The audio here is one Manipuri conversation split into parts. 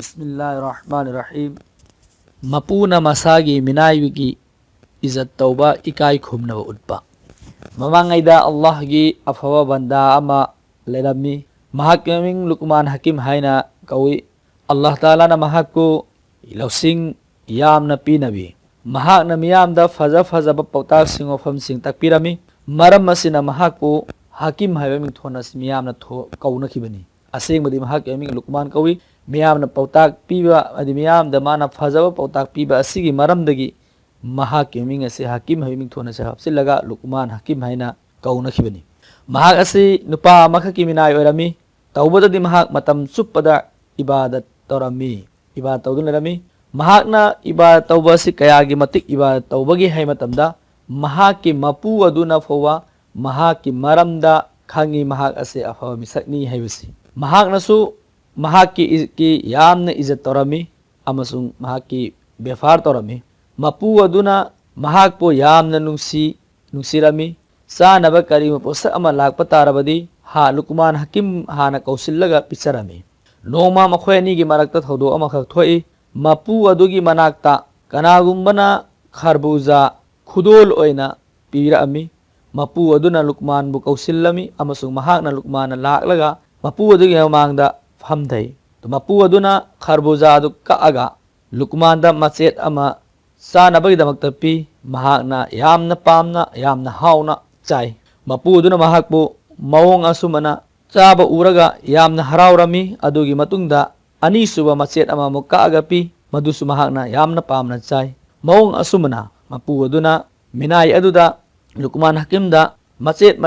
Bismillahirrahmanirrahim. Mapuna masagi minayugi izat tauba ikai khumnaba utpa. Mamangayda Allahgi afawa banda ama lerami. Mahak kaming Luqman Hakim haina kawi. Allah Ta'ala na mahakku ilausing yam na pinabi. Mahak na miyamda faza pautak singofam sing takpirami. Maram masina mahakku Hakim haibaming thonas miyam na kauna kibani. Asing madi mahak kaming Luqman kawi. Miyam na pautak piba adi miyam da mana fazaba pautak piba asigi maramdagi mahak yaming ase Hakim haiming thona se hapsilaga Luqman Hakim haina kauna khibani. Mahak ase nupa makhaki minay oirami taubada di mahak matam suppada ibadat torami ibadat tawdun lerami. Mahak na ibadat tawba si kayagi matik ibadat tawbagi hay matamda mahaki mapu aduna fawa mahaki maramda khangi mahak ase afawa misakni haibasi. Mahak nasu mahaki yamna izat torami amasung mahaki befar torami mapu aduna mahak po yamna nungsirami sanaba kari maposa ama lakpa tarabadi ha Luqman Hakim hana kausillaga pisarami. Noma makhwani gi marakta thodo ama khak thoi mapu adugi manakta kanagumbana kharbuza khudol oina pirami mapu aduna Luqman bu kausillami amasung mahak na Luqman laklaga mapu adugi mangda famdai mapu aduna kharbuza adu kaaga Luqman da machet ama sanabagi damakta pi mahak na yamna pamna yamna hauna chai. Mapu aduna mahak bu mawong asumana chaba uraga yamna haraurami adugi matungda ani suba machet ama mukaaga pi madusu mahak na yamna pamna chai. Mawong asumana mapu aduna minay aduda Luqman Hakim da machet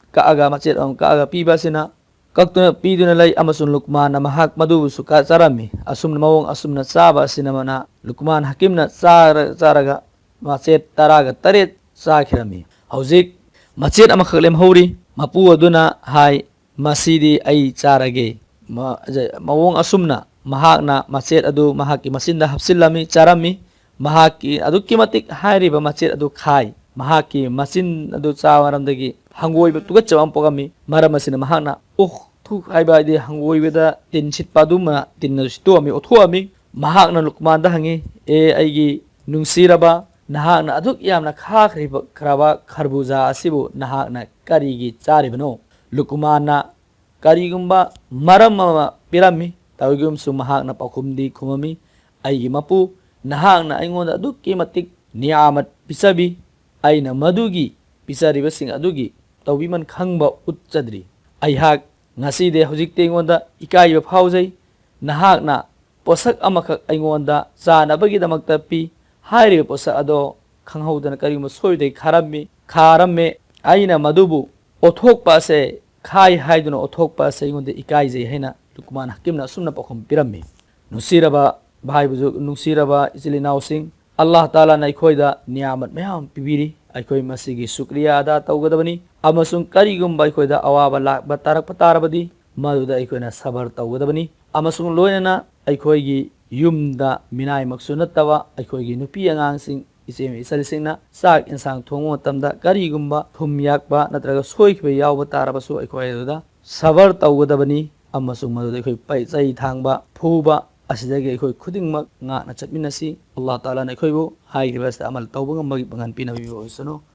kaaga machet am kaaga pi basina kaktuna piduna lay amasun Luqman na mahak madu suka sarami asum na mawong asum na saba sinamana Luqman Hakim na saraga machet taraga taret sakhirami. Hauzik machet ama khaklem hauri mapu aduna hai masidi ai charage mawong asum na mahak na machet adu mahaki masinda hapsillami charami mahaki adukki matik hairiba machet adu khai mahaki masin adu chawaramdagi hangoi tuga chawam pogami maramasina mahakna thu haiba de hangoi beda tin sit paduma tin sto ami othuami mahakna Luqman da hangi e aigi nungsiraba nahakna aduk yamna khraba kharbuza asibu nahakna karigi charibano Luqman na karigumba maram pirami tawigum su mahakna pakhumdi khumami aigi mapu nahakna aingonda adukki matik niyamat pisabi aina madugi pisariba sing adugi tawbiman khangba utchadri aihak ngaside hojikte aingonda ikaiba phawjai nahakna posak amakak aingonda chanabagi damakta pi hairiba posak ado khanghaudana karima soidai kharamme aina madubu othokpa se khai haiduna othokpa se aingonda ikaijai haina Luqman Hakimna sumna pakhum pirammi. Nusiraba bhai buju nusiraba ichilinaw sing Allah Ta'ala na ikhoida niyamat mayam pibiri aikoi masigi shukriya ada tawgadabani amasung karigumba aikoida awaba lakba tarakpa tarabadi maduda aikoina sabar tawgadabani amasung loinana aikoigi yumda minai maksu nattawa aikoigi nupi angangsing isemi isalisingna sak insang thongo matamda karigumba thum yakba natraga soikhiba yawba tarabasu aikoida sabar tawgadabani amasung maduda aikoi paisai thangba phuba asidagi aikoi khudingmak ngakna chatminasi Allah Ta'ala na aikoibu hairibasta amal tawba ngambagi pangan pinabibo isano.